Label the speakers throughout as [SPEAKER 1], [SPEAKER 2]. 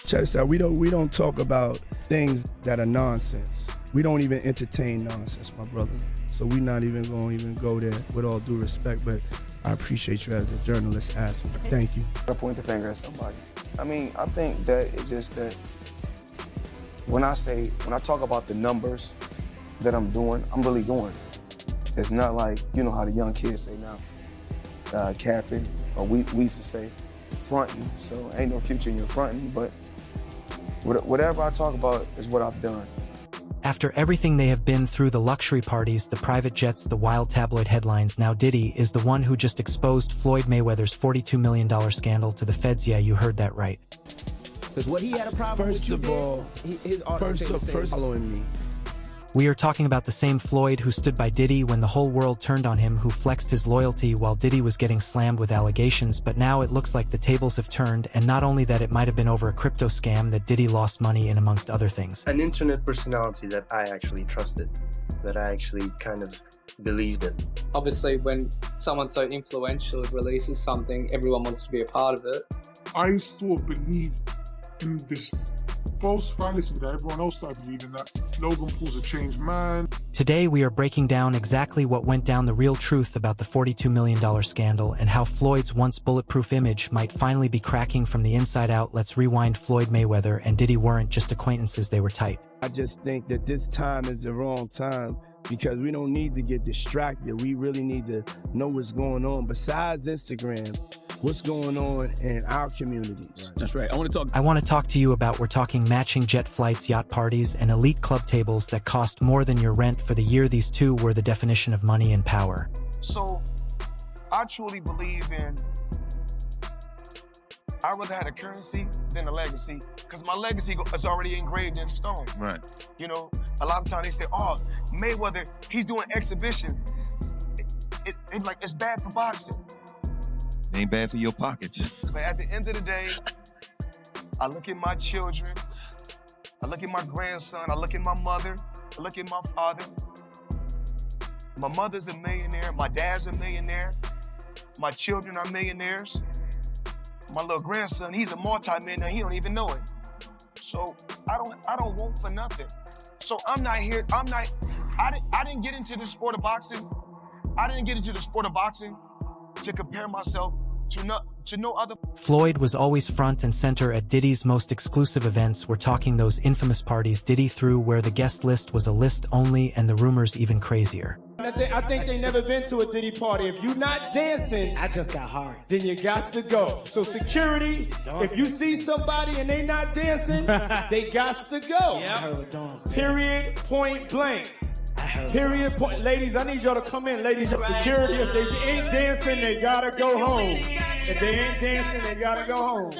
[SPEAKER 1] Check this out. We don't talk about things that are nonsense. We don't even entertain nonsense, my brother. So we're not even going to even go there with all due respect, but I appreciate you as a journalist asking. Thank you.
[SPEAKER 2] I point the finger at somebody. I mean, I think that it's just that when I talk about the numbers that I'm doing, I'm really doing. It's not like, you know how the young kids say now, capping, or we used to say fronting, so ain't no future in your fronting, but whatever I talk about is what I've done.
[SPEAKER 3] After everything they have been through, the luxury parties, the private jets, the wild tabloid headlines, now Diddy is the one who just exposed Floyd Mayweather's $42 million scandal to the feds. Yeah, you heard that right.
[SPEAKER 4] Because what he had a problem with you
[SPEAKER 1] First following me.
[SPEAKER 3] We are talking about the same Floyd who stood by Diddy when the whole world turned on him, who flexed his loyalty while Diddy was getting slammed with allegations. But now it looks like the tables have turned, and not only that, it might have been over a crypto scam that Diddy lost money in, amongst other things.
[SPEAKER 5] An internet personality that I actually trusted, that I actually kind of believed in.
[SPEAKER 6] Obviously, when someone so influential releases something, everyone wants to be a part of it.
[SPEAKER 7] I sort of believed in this false fallacy that everyone else started believing, that Logan Paul's a changed man.
[SPEAKER 3] Today we are breaking down exactly what went down, the real truth about the $42 million scandal, and how Floyd's once bulletproof image might finally be cracking from the inside out. Let's rewind. Floyd Mayweather and Diddy weren't just acquaintances, they were tight.
[SPEAKER 1] I just think that this time is the wrong time because we don't need to get distracted. We really need to know what's going on besides Instagram. What's going on in our communities.
[SPEAKER 4] That's right. I want
[SPEAKER 3] to talk to you about, we're talking matching jet flights, yacht parties, and elite club tables that cost more than your rent for the year. These two were the definition of money and power.
[SPEAKER 2] So I truly believe in, I'd rather have a currency than a legacy, because my legacy is already engraved in stone.
[SPEAKER 8] Right.
[SPEAKER 2] You know, a lot of times they say, oh, Mayweather, he's doing exhibitions. It's bad for boxing.
[SPEAKER 8] Ain't bad for your pockets.
[SPEAKER 2] But at the end of the day, I look at my children, I look at my grandson, I look at my mother, I look at my father. My mother's a millionaire, my dad's a millionaire, my children are millionaires. My little grandson, he's a multi-millionaire, he don't even know it. So I don't want for nothing. So I'm not here, I didn't get into the sport of boxing. I didn't get into the sport of boxing to compare myself to no other.
[SPEAKER 3] Floyd was always front and center at Diddy's most exclusive events. We're talking those infamous parties Diddy threw, where the guest list was a list only and the rumors even crazier.
[SPEAKER 9] I think they never been to a Diddy party. If you not dancing,
[SPEAKER 4] I just got hard.
[SPEAKER 9] then you got to go. So security, if you see somebody and they not dancing, they got to go.
[SPEAKER 4] I heard what Dawn said.
[SPEAKER 9] Period, point blank.
[SPEAKER 4] I heard
[SPEAKER 9] Period, point. Ladies, I need y'all to come in. Ladies, security, if they ain't dancing, they gotta go home. If they ain't dancing, they gotta go home.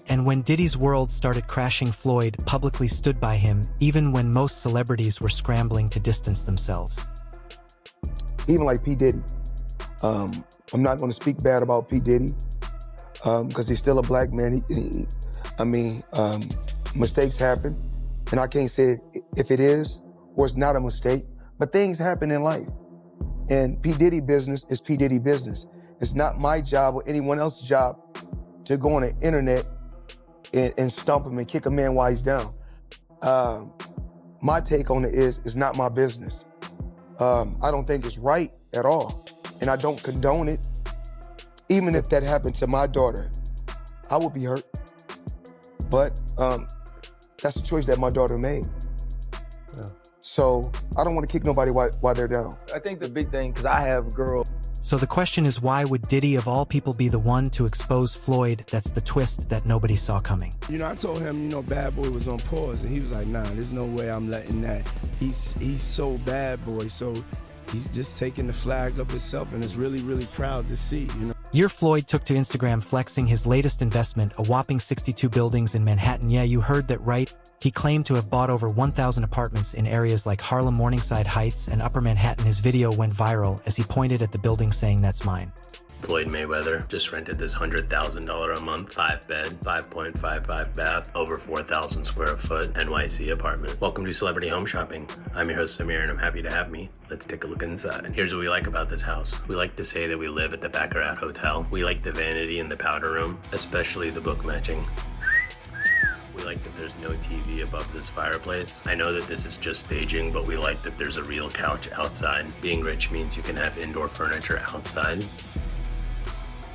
[SPEAKER 3] And when Diddy's world started crashing, Floyd publicly stood by him, even when most celebrities were scrambling to distance themselves.
[SPEAKER 2] Even like P. Diddy. I'm not gonna speak bad about P. Diddy, because he's still a black man. Mistakes happen, and I can't say if it is or it's not a mistake, but things happen in life. And P. Diddy business is P. Diddy business. It's not my job or anyone else's job to go on the internet and stump him and kick a man while he's down. My take on it is, it's not my business. I don't think it's right at all, and I don't condone it. Even if that happened to my daughter, I would be hurt. But that's a choice that my daughter made. Yeah. So I don't want to kick nobody while they're down.
[SPEAKER 10] I think the big thing, because I have a girl.
[SPEAKER 3] So the question is, why would Diddy of all people be the one to expose Floyd? That's the twist that nobody saw coming.
[SPEAKER 1] You know, I told him, Bad Boy was on pause, and he was like, nah, there's no way I'm letting that. He's so bad boy, so he's just taking the flag up himself, and it's really, really proud to see,
[SPEAKER 3] Year Floyd took to Instagram flexing his latest investment, a whopping 62 buildings in Manhattan. Yeah, you heard that right. He claimed to have bought over 1,000 apartments in areas like Harlem, Morningside Heights, and Upper Manhattan. His video went viral as he pointed at the building saying, "That's mine."
[SPEAKER 11] Floyd Mayweather just rented this $100,000 a month, 5-bed, 5.55 bath, over 4,000 square foot NYC apartment. Welcome to Celebrity Home Shopping. I'm your host Samir, and I'm happy to have me. Let's take a look inside. Here's what we like about this house. We like to say that we live at the Baccarat Hotel. We like the vanity in the powder room, especially the book matching. We there's no TV above this fireplace. I know that this is just staging, but we like that there's a real couch outside. Being rich means you can have indoor furniture outside,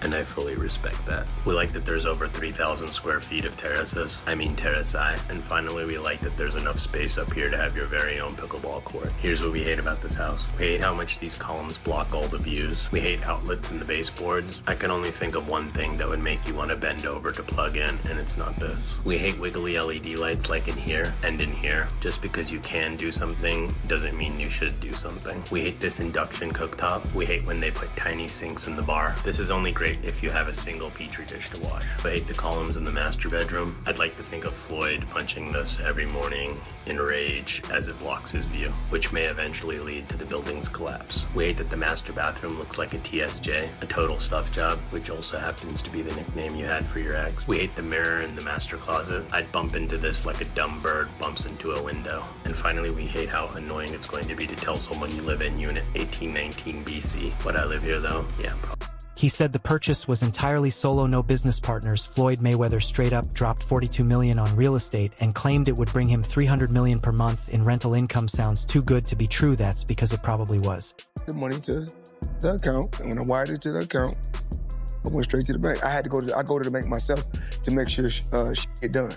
[SPEAKER 11] and I fully respect that. We like that there's over 3,000 square feet of terraces. Terraci. And finally, we like that there's enough space up here to have your very own pickleball court. Here's what we hate about this house. We hate how much these columns block all the views. We hate outlets in the baseboards. I can only think of one thing that would make you want to bend over to plug in, and it's not this. We hate wiggly LED lights like in here and in here. Just because you can do something doesn't mean you should do something. We hate this induction cooktop. We hate when they put tiny sinks in the bar. This is only great if you have a single petri dish to wash. I hate the columns in the master bedroom. I'd like to think of Floyd punching this every morning in rage as it blocks his view, which may eventually lead to the building's collapse. We hate that the master bathroom looks like a TSJ, a total stuff job, which also happens to be the nickname you had for your ex. We hate the mirror in the master closet. I'd bump into this like a dumb bird bumps into a window. And finally, we hate how annoying it's going to be to tell someone you live in Unit 1819 BC. Would I live here though? Yeah, probably.
[SPEAKER 3] He said the purchase was entirely solo, no business partners. Floyd Mayweather straight up dropped $42 million on real estate and claimed it would bring him $300 million per month in rental income. Sounds too good to be true. That's because it probably was.
[SPEAKER 12] The money to the account, and when I wired it to the account, I went straight to the bank. I go to the bank myself to make sure shit get done.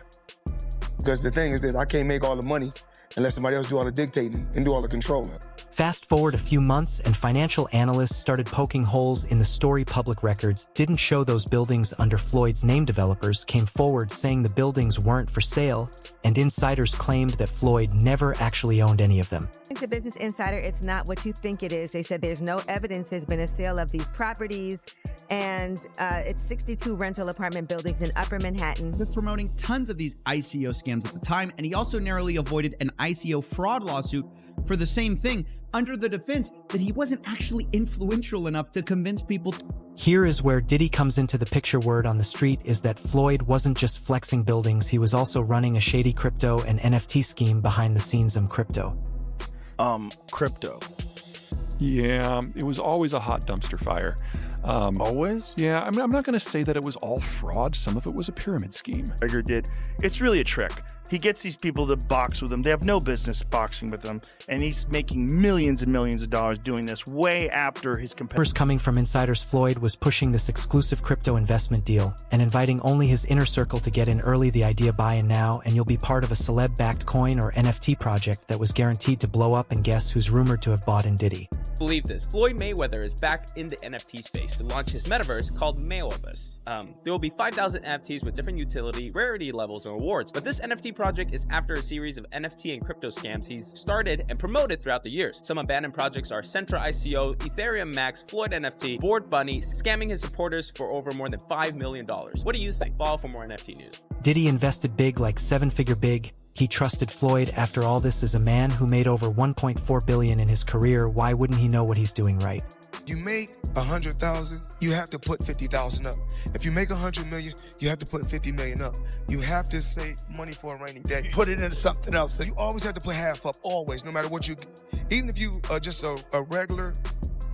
[SPEAKER 12] Because the thing is that I can't make all the money unless somebody else do all the dictating and do all the controlling.
[SPEAKER 3] Fast forward a few months and financial analysts started poking holes in the story. Public records didn't show those buildings under Floyd's name. Developers came forward saying the buildings weren't for sale, and insiders claimed that Floyd never actually owned any of them.
[SPEAKER 13] To Business Insider, it's not what you think it is. They said there's no evidence there's been a sale of these properties, and it's 62 rental apartment buildings in Upper Manhattan.
[SPEAKER 14] That's promoting tons of these ICO scams at the time, and he also narrowly avoided an ICO fraud lawsuit for the same thing, under the defense that he wasn't actually influential enough to convince people.
[SPEAKER 3] Here is where Diddy comes into the picture. Word on the street is that Floyd wasn't just flexing buildings, he was also running a shady crypto and NFT scheme behind the scenes. Crypto.
[SPEAKER 15] Crypto. Yeah, it was always a hot dumpster fire. Always? Yeah, I mean, I'm not going to say that it was all fraud. Some of it was a pyramid scheme.
[SPEAKER 16] Tiger did. It's really a trick. He gets these people to box with him. They have no business boxing with him, and he's making millions and millions of dollars doing this way after his competitors.
[SPEAKER 3] Coming from insiders, Floyd was pushing this exclusive crypto investment deal and inviting only his inner circle to get in early. The idea: buy in now and you'll be part of a celeb-backed coin or NFT project that was guaranteed to blow up. And guess who's rumored to have bought in? Diddy.
[SPEAKER 17] Believe this, Floyd Mayweather is back in the NFT space to launch his metaverse called Mayweatherverse. There will be 5,000 NFTs with different utility, rarity levels, and rewards, but this NFT project is after a series of NFT and crypto scams he's started and promoted throughout the years. Some abandoned projects are Centra ICO, Ethereum Max, Floyd NFT, Bored Bunny, scamming his supporters for over more than $5 million. What do you think? Follow for more NFT news.
[SPEAKER 3] Diddy invested big, like seven-figure big. He trusted Floyd. After all this, is a man who made over $1.4 billion in his career. Why wouldn't he know what he's doing right?
[SPEAKER 12] You make 100,000, you have to put 50,000 up. If you make 100 million, you have to put 50 million up. You have to save money for a rainy day.
[SPEAKER 18] Put it into something else.
[SPEAKER 12] You always have to put half up, always, no matter what you, even if you are just a regular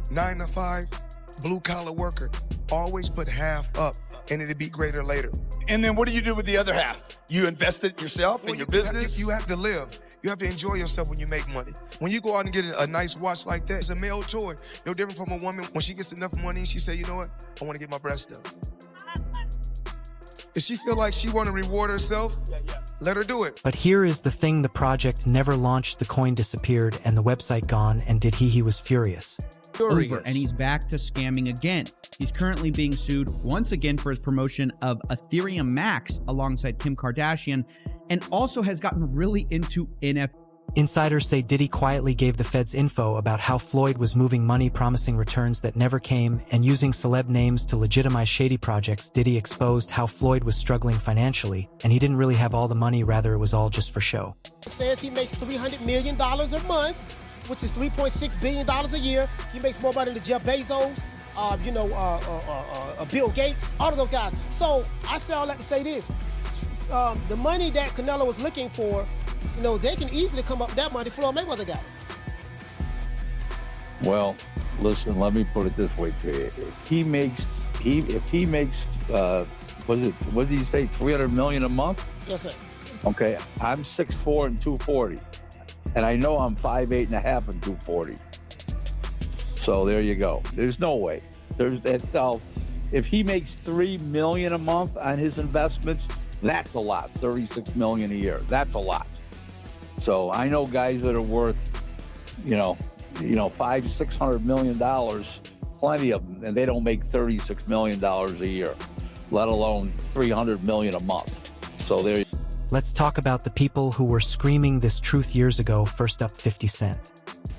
[SPEAKER 12] 9-to-5 blue-collar worker, always put half up, and it'll be greater later.
[SPEAKER 18] And then what do you do with the other half? You invest it yourself in your business?
[SPEAKER 12] You have to live. You have to enjoy yourself when you make money. When you go out and get a nice watch like that, it's a male toy. No different from a woman. When she gets enough money and she say, you know what? I want to get my breasts done. If she feel like she want to reward herself, let her do it.
[SPEAKER 3] But here is the thing, the project never launched, the coin disappeared, and the website gone, and he was furious.
[SPEAKER 14] Over, and he's back to scamming again. He's currently being sued once again for his promotion of Ethereum Max alongside Kim Kardashian, and also has gotten really into NFT.
[SPEAKER 3] Insiders say Diddy quietly gave the feds info about how Floyd was moving money, promising returns that never came, and using celeb names to legitimize shady projects. Diddy exposed how Floyd was struggling financially, and he didn't really have all the money, rather it was all just for show.
[SPEAKER 19] It says he makes $300 million a month, which is $3.6 billion a year. He makes more money than Jeff Bezos, Bill Gates, all of those guys. So I say all that to say this. The money that Canelo was looking for, they can easily come up with that money. Floyd Mayweather got it.
[SPEAKER 20] Well, listen, let me put it this way to you. If he makes, what did he say, $300 million a month?
[SPEAKER 19] Yes, sir.
[SPEAKER 20] Okay, I'm 6'4" and 240. And I know I'm 5'8" and a half and 240. So there you go. There's no way. If he makes $3 million a month on his investments, that's a lot. $36 million a year. That's a lot. So I know guys that are worth, $500-600 million, plenty of them, and they don't make $36 million a year, let alone $300 million a month. So there.
[SPEAKER 3] Let's talk about the people who were screaming this truth years ago. First up, 50 Cent.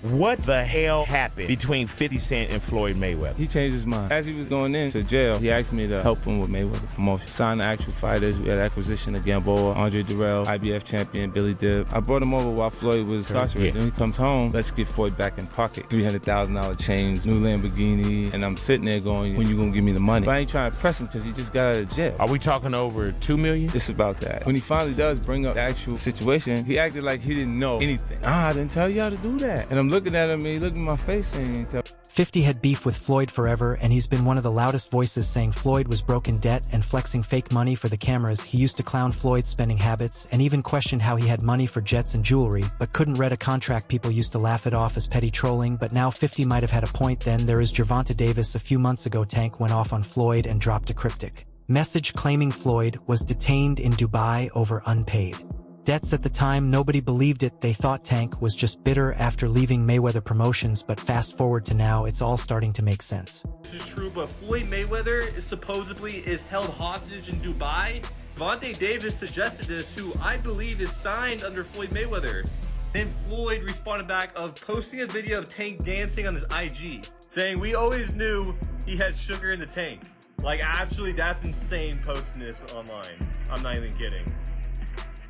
[SPEAKER 21] What the hell happened between 50 Cent and Floyd Mayweather?
[SPEAKER 22] He changed his mind. As he was going into jail, he asked me to help him with Mayweather promotion. Signed the actual fighters. We had acquisition of Gamboa, Andre Durrell, IBF champion, Billy Dib. I brought him over while Floyd was incarcerated. Then he comes home, let's get Floyd back in pocket. $300,000 chains, new Lamborghini, and I'm sitting there going, when you gonna give me the money? But I ain't trying to press him because he just got out of jail.
[SPEAKER 21] Are we talking over $2 million?
[SPEAKER 22] It's about that. When he finally does bring up the actual situation, he acted like he didn't know anything. I didn't tell y'all to do that. And I'm looking at him and he looked in my face and he didn't tell.
[SPEAKER 3] 50 had beef with Floyd forever, and he's been one of the loudest voices saying Floyd was broke in debt and flexing fake money for the cameras. He used to clown Floyd's spending habits and even questioned how he had money for jets and jewelry, but couldn't read a contract. People used to laugh it off as petty trolling, but now 50 might have had a point. Then there is Gervonta Davis. A few months ago, Tank went off on Floyd and dropped a cryptic message claiming Floyd was detained in Dubai over unpaid debts. At the time, nobody believed it. They thought Tank was just bitter after leaving Mayweather Promotions, but fast forward to now, it's all starting to make sense.
[SPEAKER 23] This is true, but Floyd Mayweather supposedly is held hostage in Dubai. Gervonta Davis suggested this, who I believe is signed under Floyd Mayweather. Then Floyd responded back of posting a video of Tank dancing on his IG, saying, "We always knew he had sugar in the tank." Like, actually, that's insane posting this online. I'm not even kidding.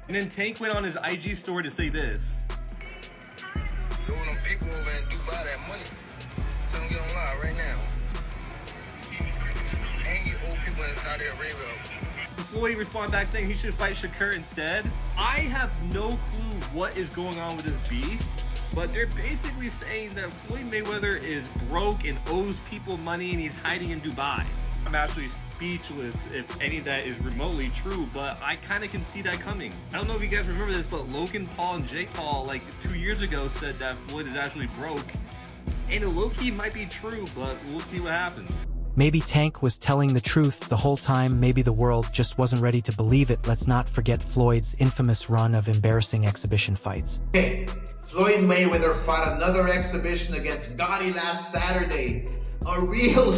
[SPEAKER 23] And then Tank went on his IG story to say this.
[SPEAKER 2] Yo, them people over in Dubai that money. Tell them get online right now. And get old people in Saudi Arabia.
[SPEAKER 23] Floyd responded back saying he should fight Shakur instead. I have no clue what is going on with this beef, but they're basically saying that Floyd Mayweather is broke and owes people money and he's hiding in Dubai. I'm actually speechless if any of that is remotely true, but I kind of can see that coming. I don't know if you guys remember this, but Logan Paul and Jake Paul, like 2 years ago, said that Floyd is actually broke. And it low-key might be true, but we'll see what happens.
[SPEAKER 3] Maybe Tank was telling the truth the whole time. Maybe the world just wasn't ready to believe it. Let's not forget Floyd's infamous run of embarrassing exhibition fights.
[SPEAKER 24] Hey, Floyd Mayweather fought another exhibition against Gotti last Saturday. A real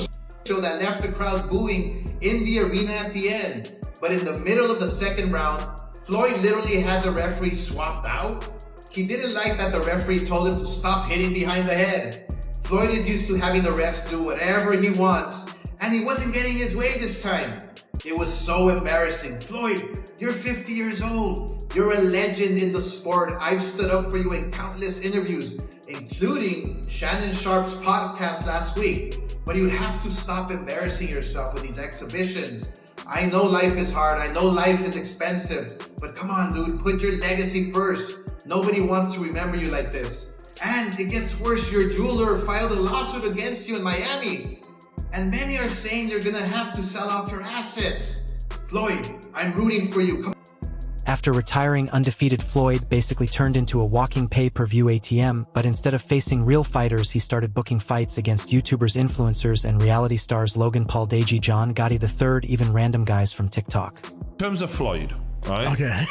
[SPEAKER 24] show that left the crowd booing in the arena at the end. But in the middle of the second round, Floyd literally had the referee swapped out. He didn't like that the referee told him to stop hitting behind the head. Floyd is used to having the refs do whatever he wants, and he wasn't getting his way this time. It was so embarrassing. Floyd, you're 50 years old. You're a legend in the sport. I've stood up for you in countless interviews, including Shannon Sharp's podcast last week. But you have to stop embarrassing yourself with these exhibitions. I know life is hard. I know life is expensive. But come on, dude, put your legacy first. Nobody wants to remember you like this. And it gets worse. Your jeweler filed a lawsuit against you in Miami. And many are saying you're gonna have to sell off your assets. Floyd, I'm rooting for you. Come.
[SPEAKER 3] After retiring undefeated, Floyd basically turned into a walking pay-per-view ATM, but instead of facing real fighters, he started booking fights against YouTubers, influencers, and reality stars. Logan Paul, Deji, John Gotti III, even random guys from TikTok.
[SPEAKER 25] In terms of Floyd, right?
[SPEAKER 26] Okay.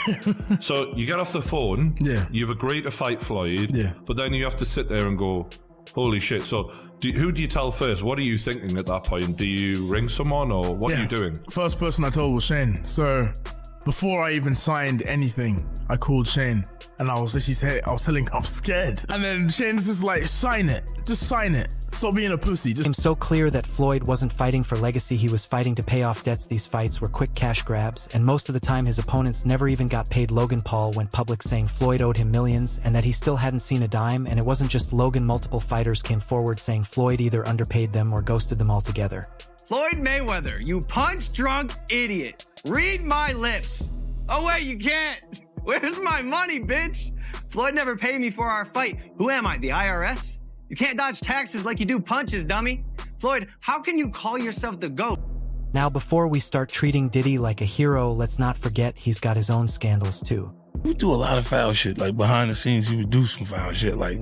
[SPEAKER 25] So you get off the phone,
[SPEAKER 26] yeah.
[SPEAKER 25] You've agreed to fight Floyd,
[SPEAKER 26] yeah.
[SPEAKER 25] But then you have to sit there and go, holy shit. So who do you tell first? What are you thinking at that point? Do you ring someone or what are you doing?
[SPEAKER 26] First person I told was Shane. So before I even signed anything, I called Shane and I was telling him I'm scared. And then Shane's just like, sign it. Just sign it. Stop being a pussy.
[SPEAKER 3] It became so clear that Floyd wasn't fighting for legacy. He was fighting to pay off debts. These fights were quick cash grabs, and most of the time his opponents never even got paid. Logan Paul went public saying Floyd owed him millions and that he still hadn't seen a dime. And it wasn't just Logan. Multiple fighters came forward saying Floyd either underpaid them or ghosted them altogether.
[SPEAKER 27] Floyd Mayweather, you punch-drunk idiot. Read my lips. Oh, wait, you can't. Where's my money, bitch? Floyd never paid me for our fight. Who am I, the IRS? You can't dodge taxes like you do punches, dummy. Floyd, how can you call yourself the GOAT
[SPEAKER 3] Now before we start treating Diddy like a hero, let's not forget he's got his own scandals too.
[SPEAKER 4] We do a lot of foul shit. Like behind the scenes, he would do some foul shit. Like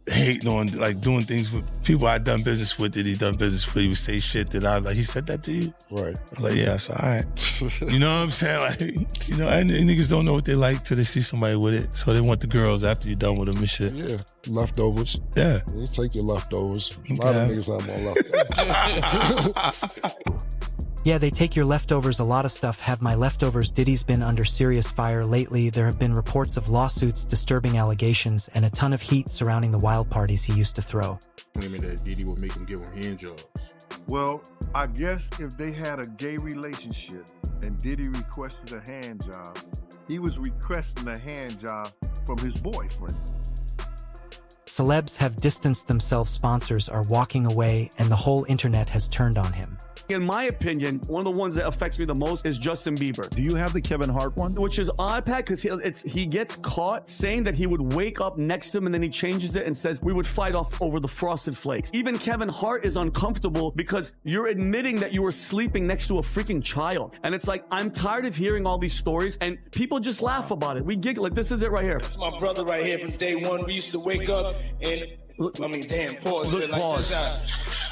[SPEAKER 4] hating on, like doing things with people I done business with that he done business with. He would say shit that I like, he said that to you?
[SPEAKER 5] Right.
[SPEAKER 4] I was like, yeah, it's all right. You know what I'm saying? Like, you know, and niggas don't know what they like till they see somebody with it. So they want the girls after you're done with them and shit.
[SPEAKER 5] Yeah, leftovers.
[SPEAKER 4] Yeah.
[SPEAKER 5] You take your leftovers. A lot of niggas have more leftovers.
[SPEAKER 3] Yeah, they take your leftovers. A lot of stuff have my leftovers. Diddy's been under serious fire lately. There have been reports of lawsuits, disturbing allegations, and a ton of heat surrounding the wild parties he used to throw.
[SPEAKER 6] Claiming that Diddy would make him give him hand jobs.
[SPEAKER 7] Well, I guess if they had a gay relationship and Diddy requested a hand job, he was requesting a hand job from his boyfriend.
[SPEAKER 3] Celebs have distanced themselves, sponsors are walking away, and the whole internet has turned on him.
[SPEAKER 8] In my opinion, one of the ones that affects me the most is Justin Bieber.
[SPEAKER 9] Do you have the Kevin Hart one?
[SPEAKER 8] Which is odd, Pat, because he gets caught saying that he would wake up next to him and then he changes it and says we would fight off over the Frosted Flakes. Even Kevin Hart is uncomfortable because you're admitting that you were sleeping next to a freaking child. And it's like, I'm tired of hearing all these stories and people just laugh about it. We giggle. Like, this is it right here.
[SPEAKER 10] That's my brother right here from day one. We used to wake up and, damn, pause.
[SPEAKER 8] Look, pause.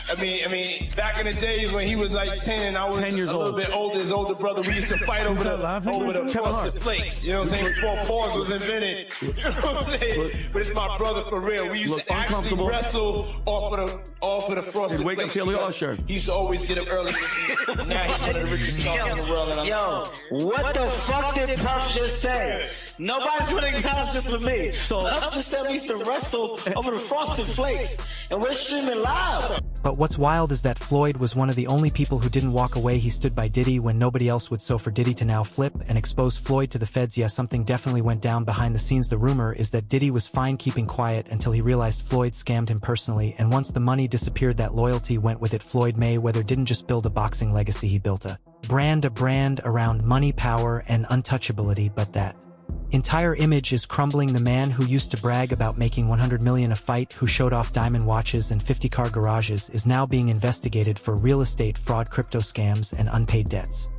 [SPEAKER 10] I mean, back in the days when he was like 10 and I was
[SPEAKER 8] 10 years
[SPEAKER 10] a little
[SPEAKER 8] old.
[SPEAKER 10] bit older, his older brother, we used to fight over the Frosted Flakes. You know what I'm saying? Before pause was invented. You know what I'm saying? But it's my brother for real. We used to actually wrestle off of the Frosted
[SPEAKER 8] Wake up,
[SPEAKER 10] Flakes.
[SPEAKER 8] Taylor Usher.
[SPEAKER 10] He used to always get up early. Now he's one of the richest stars in the world. And
[SPEAKER 27] What the fuck did Puff just say? Nobody's gonna acknowledge this with me.
[SPEAKER 8] So
[SPEAKER 27] Puff just said we used to wrestle over the Frosted Flakes, and we're streaming live.
[SPEAKER 3] But what's wild is that Floyd was one of the only people who didn't walk away. He stood by Diddy when nobody else would. So for Diddy to now flip and expose Floyd to the feds, yeah, something definitely went down behind the scenes. The rumor is that Diddy was fine keeping quiet until he realized Floyd scammed him personally, and once the money disappeared, that loyalty went with it. Floyd Mayweather didn't just build a boxing legacy, he built a brand around money, power, and untouchability, but that entire image is crumbling. The man who used to brag about making $100 million a fight, who showed off diamond watches and 50-car garages, is now being investigated for real estate fraud, crypto scams, and unpaid debts.